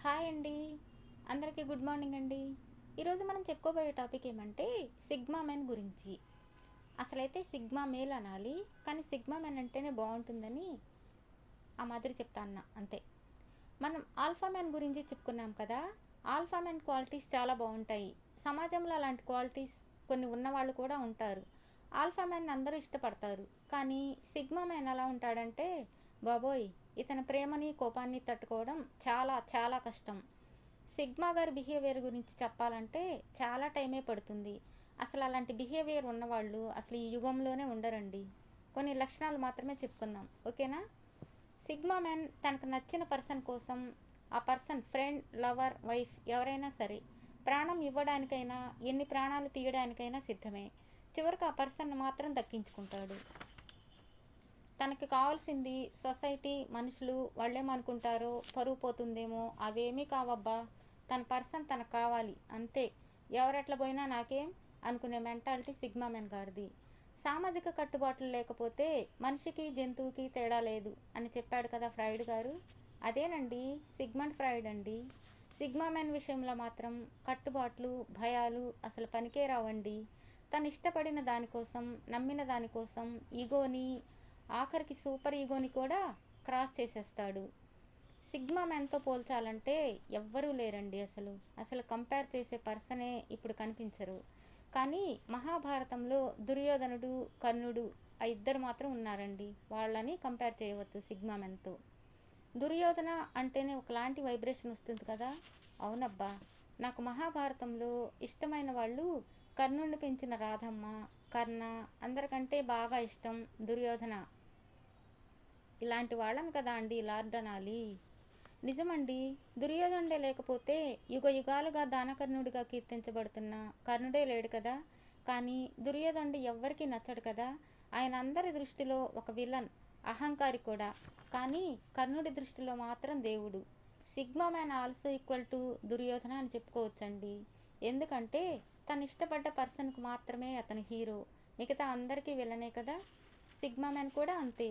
Hi అండి. అందరికీ good morning అండి. ఈరోజు మనం చెప్పుకోబోయే టాపిక్ ఏమంటే సిగ్మా మెన్ గురించి. అసలైతే సిగ్మా మేల్ అనాలి, కానీ సిగ్మా మెన్ అంటేనే బాగుంటుందని ఆ మాదిరి చెప్తా అన్న అంతే. మనం ఆల్ఫా మెన్ గురించి చెప్పుకున్నాం కదా. ఆల్ఫా మెన్ క్వాలిటీస్ చాలా బాగుంటాయి. సమాజంలో అలాంటి క్వాలిటీస్ కొన్ని ఉన్నవాళ్ళు కూడా ఉంటారు. ఆల్ఫా మెన్ అందరూ ఇష్టపడతారు. కానీ సిగ్మా మెన్ ఎలా ఉంటాడంటే, బాబోయ్, ఇతని ప్రేమని కోపాన్ని తట్టుకోవడం చాలా చాలా కష్టం. సిగ్మా గారి బిహేవియర్ గురించి చెప్పాలంటే చాలా టైమే పడుతుంది. అసలు అలాంటి బిహేవియర్ ఉన్నవాళ్ళు అసలు ఈ యుగంలోనే ఉండరండి. కొన్ని లక్షణాలు మాత్రమే చెప్పుకుందాం, ఓకేనా? సిగ్మా మ్యాన్ తనకు నచ్చిన పర్సన్ కోసం, ఆ పర్సన్ ఫ్రెండ్, లవర్, వైఫ్ ఎవరైనా సరే ప్రాణం ఇవ్వడానికైనా, ఎన్ని ప్రాణాలు తీయడానికైనా సిద్ధమే. చివరికి ఆ పర్సన్ మాత్రం దక్కించుకుంటాడు. తనకి కావాల్సింది సొసైటీ, మనుషులు వాళ్ళేమనుకుంటారో, పరువు పోతుందేమో అవేమీ కావబ్బా. తన పర్సన్ తనకు కావాలి అంతే. ఎవరెట్లా పోయినా నాకేం అనుకునే మెంటాలిటీ సిగ్మా మెన్ గారిది. సామాజిక కట్టుబాట్లు లేకపోతే మనిషికి జంతువుకి తేడా లేదు అని చెప్పాడు కదా ఫ్రాయిడ్ గారు. అదేనండి సిగ్మండ్ ఫ్రాయిడ్ అండి. సిగ్మా మెన్ విషయంలో మాత్రం కట్టుబాట్లు, భయాలు అసలు పనికే రావండి. తను ఇష్టపడిన దానికోసం, నమ్మిన దానికోసం ఈగోని, ఆఖరికి సూపర్ ఈగోని కూడా క్రాస్ చేసేస్తాడు. సిగ్మా మ్యాన్తో పోల్చాలంటే ఎవ్వరూ లేరండి. అసలు అసలు కంపేర్ చేసే పర్సనే ఇప్పుడు కనిపించరు. కానీ మహాభారతంలో దుర్యోధనుడు, కర్ణుడు ఆ ఇద్దరు మాత్రం ఉన్నారండి. వాళ్ళని కంపేర్ చేయవచ్చు సిగ్మా మ్యాన్తో. దుర్యోధన అంటేనే ఒకలాంటి వైబ్రేషన్ వస్తుంది కదా. అవునబ్బా, నాకు మహాభారతంలో ఇష్టమైన వాళ్ళు కర్ణుడిని పెంచిన రాధమ్మ, కర్ణ, అందరికంటే బాగా ఇష్టం దుర్యోధన. ఇలాంటి వాళ్ళని కదా అండి లార్డ్ అనాలి. నిజమండి, దుర్యోధనుడే లేకపోతే యుగ యుగాలుగా దానకర్ణుడిగా కీర్తించబడుతున్న కర్ణుడే లేడు కదా. కానీ దుర్యోధనుడు ఎవ్వరికీ నచ్చడు కదా. ఆయన అందరి దృష్టిలో ఒక విలన్, అహంకారి కూడా. కానీ కర్ణుడి దృష్టిలో మాత్రం దేవుడు. Sigma man also equal to Duryodhana అని చెప్పుకోవచ్చండి. ఎందుకంటే తను ఇష్టపడ్డ పర్సన్కు మాత్రమే అతను హీరో, మిగతా అందరికీ విలనే కదా. సిగ్మా మ్యాన్ కూడా అంతే.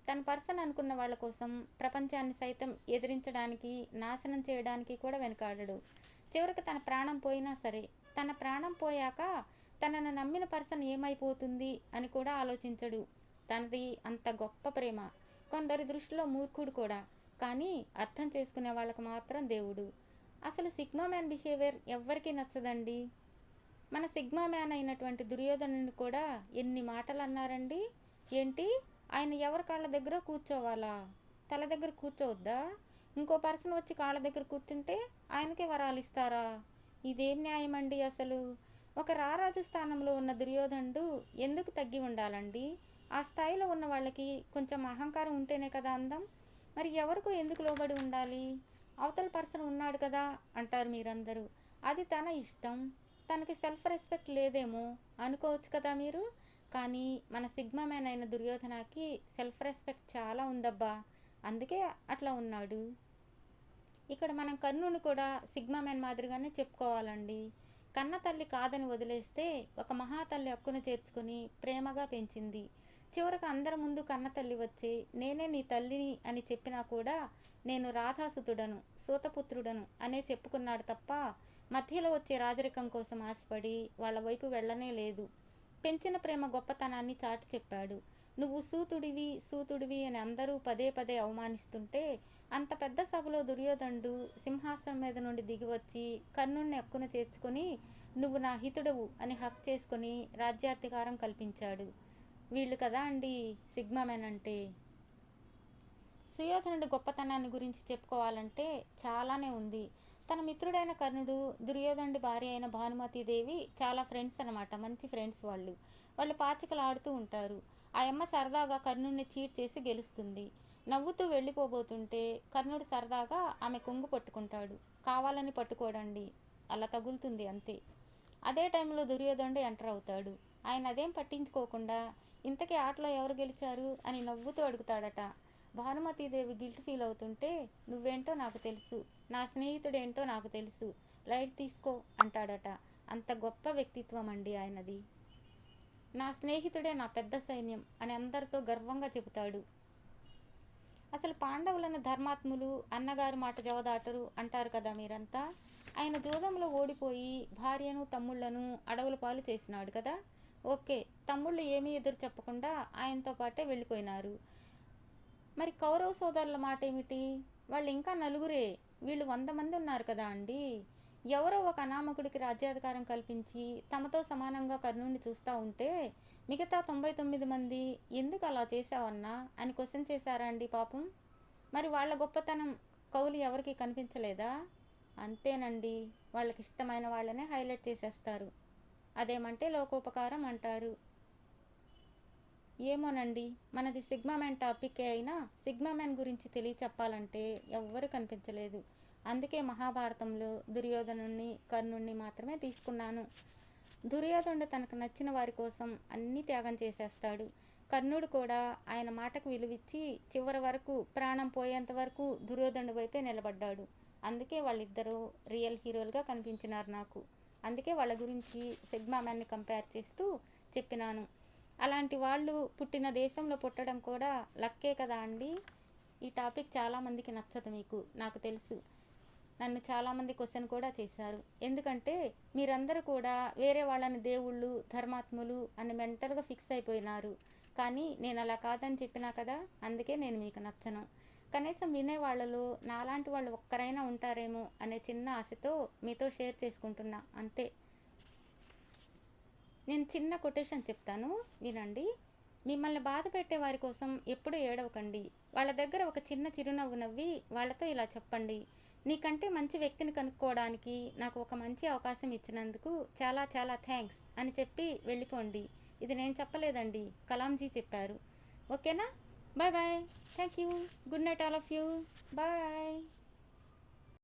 తన పర్సన్ అనుకున్న వాళ్ళ కోసం ప్రపంచాన్ని సైతం ఎదిరించడానికి, నాశనం చేయడానికి కూడా వెనకాడడు. చివరికి తన ప్రాణం పోయినా సరే, తన ప్రాణం పోయాక తనను నమ్మిన పర్సన్ ఏమైపోతుంది అని కూడా ఆలోచించడు. తనది అంత గొప్ప ప్రేమ. కొందరి దృష్టిలో మూర్ఖుడు కూడా, కానీ అర్థం చేసుకునే వాళ్ళకు మాత్రం దేవుడు. అసలు సిగ్మా మ్యాన్ బిహేవియర్ ఎవ్వరికీ నచ్చదండి. మన సిగ్మా మ్యాన్ అయినటువంటి దుర్యోధనుని కూడా ఎన్ని మాటలు అన్నారండి. ఏంటి, ఆయన ఎవరి కాళ్ళ దగ్గర కూర్చోవాలా? తల దగ్గర కూర్చోవద్దా? ఇంకో పర్సన్ వచ్చి కాళ్ళ దగ్గర కూర్చుంటే ఆయనకే వరాలు ఇస్తారా? ఇదేం న్యాయం అండి అసలు? ఒక రారాజు స్థానంలో ఉన్న దుర్యోధనుడు ఎందుకు తగ్గి ఉండాలండి? ఆ స్థాయిలో ఉన్న వాళ్ళకి కొంచెం అహంకారం ఉంటేనే కదా అందం. మరి ఎవరికో ఎందుకు లోబడి ఉండాలి? అవతల పర్సన్ ఉన్నాడు కదా అంటారు మీరందరూ. అది తన ఇష్టం. తనకి సెల్ఫ్ రెస్పెక్ట్ లేదేమో అనుకోవచ్చు కదా మీరు. కానీ మన సిగ్మా మ్యాన్ అయిన దుర్యోధనకి సెల్ఫ్ రెస్పెక్ట్ చాలా ఉందబ్బా. అందుకే అట్లా ఉన్నాడు. ఇక్కడ మనం కర్ణుని కూడా సిగ్మా మ్యాన్ మాదిరిగానే చెప్పుకోవాలండి. కన్న తల్లి కాదని వదిలేస్తే ఒక మహాతల్లి హక్కును చేర్చుకుని ప్రేమగా పెంచింది. చివరకు అందరి ముందు కన్న తల్లి వచ్చి నేనే నీ తల్లిని అని చెప్పినా కూడా నేను రాధాసుతుడను, సూతపుత్రుడను అనే చెప్పుకున్నాడు తప్ప మధ్యలో వచ్చే రాజరికం కోసం ఆశపడి వాళ్ళ వైపు వెళ్ళనే లేదు. పెంచిన ప్రేమ గొప్పతనాన్ని చాటి చెప్పాడు. నువ్వు సూతుడివి, సూతుడివి అని అందరూ పదే పదే అవమానిస్తుంటే అంత పెద్ద సభలో దుర్యోధనుడు సింహాసనం మీద నుండి దిగివచ్చి కర్ణుణ్ణి హక్కున చేర్చుకొని నువ్వు నా హితుడవు అని హక్ చేసుకొని రాజ్యాధికారం కల్పించాడు. వీళ్ళు కదా అండి సిగ్మా మెన్ అంటే. సుయోధనుడి గొప్పతనాన్ని గురించి చెప్పుకోవాలంటే చాలానే ఉంది. తన మిత్రుడైన కర్ణుడు, దుర్యోధనుడి భార్య అయిన భానుమతీదేవి చాలా ఫ్రెండ్స్ అనమాట, మంచి ఫ్రెండ్స్ వాళ్ళు. వాళ్ళు పాచికలు ఆడుతూ ఉంటారు. ఆ అమ్మ సరదాగా కర్ణుడిని చీట్ చేసి గెలుస్తుంది. నవ్వుతూ వెళ్ళిపోబోతుంటే కర్ణుడు సరదాగా ఆమె కొంగు పట్టుకుంటాడు. కావాలని పట్టుకోడండి, అలా తగులుతుంది అంతే. అదే టైంలో దుర్యోధనుడు ఎంటర్ అవుతాడు. ఆయన అదేం పట్టించుకోకుండా ఇంతకీ ఆటలో ఎవరు గెలిచారు అని నవ్వుతూ అడుగుతాడట. భానుమతీదేవి గిల్ట్ ఫీల్ అవుతుంటే నువ్వేంటో నాకు తెలుసు, నా స్నేహితుడేంటో నాకు తెలుసు, లైట్ తీసుకో అంటాడట. అంత గొప్ప వ్యక్తిత్వం అండి ఆయనది. నా స్నేహితుడే నా పెద్ద సైన్యం అని అందరితో గర్వంగా చెబుతాడు. అసలు పాండవులను ధర్మాత్ములు, అన్నగారు మాట జవదాటరు అంటారు కదా మీరంతా. ఆయన జూదంలో ఓడిపోయి భార్యను తమ్ముళ్లను అడవుల పాలు చేసినాడు కదా. ఓకే, తమ్ముళ్ళు ఏమీ ఎదురు చెప్పకుండా ఆయనతో పాటే వెళ్ళిపోయినారు. మరి కౌరవ సోదరుల మాట ఏమిటి? వాళ్ళు ఇంకా నలుగురే, వీళ్ళు 100 మంది ఉన్నారు కదా అండి. ఎవరో ఒక అనామకుడికి రాజ్యాధికారం కల్పించి తమతో సమానంగా కర్ణుడిని చూస్తూ ఉంటే మిగతా 99 మంది ఎందుకు అలా చేశావన్నా అని క్వశ్చన్ చేశారా అండి పాపం. మరి వాళ్ళ గొప్పతనం కౌలు ఎవరికి కనిపించలేదా? అంతేనండి, వాళ్ళకి ఇష్టమైన వాళ్ళనే హైలైట్ చేసేస్తారు. అదేమంటే లోకోపకారం అంటారు. ఏమోనండి, మనది సిగ్మా మ్యాన్ టాపికే అయినా సిగ్మా మ్యాన్ గురించి తెలియచెప్పాలంటే ఎవ్వరు కనిపించలేదు. అందుకే మహాభారతంలో దుర్యోధనుణ్ణి కర్ణుణ్ణి మాత్రమే తీసుకున్నాను. దుర్యోధనుడు తనకు నచ్చిన వారి కోసం అన్నీ త్యాగం చేసేస్తాడు. కర్ణుడు కూడా ఆయన మాటకు విలువిచ్చి చివరి వరకు, ప్రాణం పోయేంత వరకు దుర్యోధనుడి వైపే నిలబడ్డాడు. అందుకే వాళ్ళిద్దరూ రియల్ హీరోలుగా కనిపించినారు నాకు. అందుకే వాళ్ళ గురించి సిగ్మా మ్యాన్ని కంపేర్ చేస్తూ చెప్పినాను. అలాంటి వాళ్ళు పుట్టిన దేశంలో పుట్టడం కూడా లక్కే కదా అండి. ఈ టాపిక్ చాలామందికి నచ్చదు, మీకు నాకు తెలుసు. నన్ను చాలామంది క్వశ్చన్ కూడా చేశారు. ఎందుకంటే మీరందరూ కూడా వేరే వాళ్ళని దేవుళ్ళు, ధర్మాత్ములు అని మెంటల్గా ఫిక్స్ అయిపోయినారు. కానీ నేను అలా కాదని చెప్పినా కదా, అందుకే నేను మీకు నచ్చను. కనీసం వినేవాళ్ళలో నాలాంటి వాళ్ళు ఒక్కరైనా ఉంటారేమో అనే చిన్న ఆశతో మీతో షేర్ చేసుకుంటున్నా, అంతే. నేను చిన్న కొటేషన్ చెప్తాను, వినండి. మిమ్మల్ని బాధ పెట్టే వారి కోసం ఎప్పుడూ ఏడవకండి. వాళ్ళ దగ్గర ఒక చిన్న చిరునవ్వు నవ్వి వాళ్ళతో ఇలా చెప్పండి: నీకంటే మంచి వ్యక్తిని కనుక్కోవడానికి నాకు ఒక మంచి అవకాశం ఇచ్చినందుకు చాలా చాలా థ్యాంక్స్ అని చెప్పి వెళ్ళిపోండి. ఇది నేను చెప్పలేదండి, కలాంజీ చెప్పారు. ఓకేనా? Bye bye. Thank you. Good night all of you. Bye.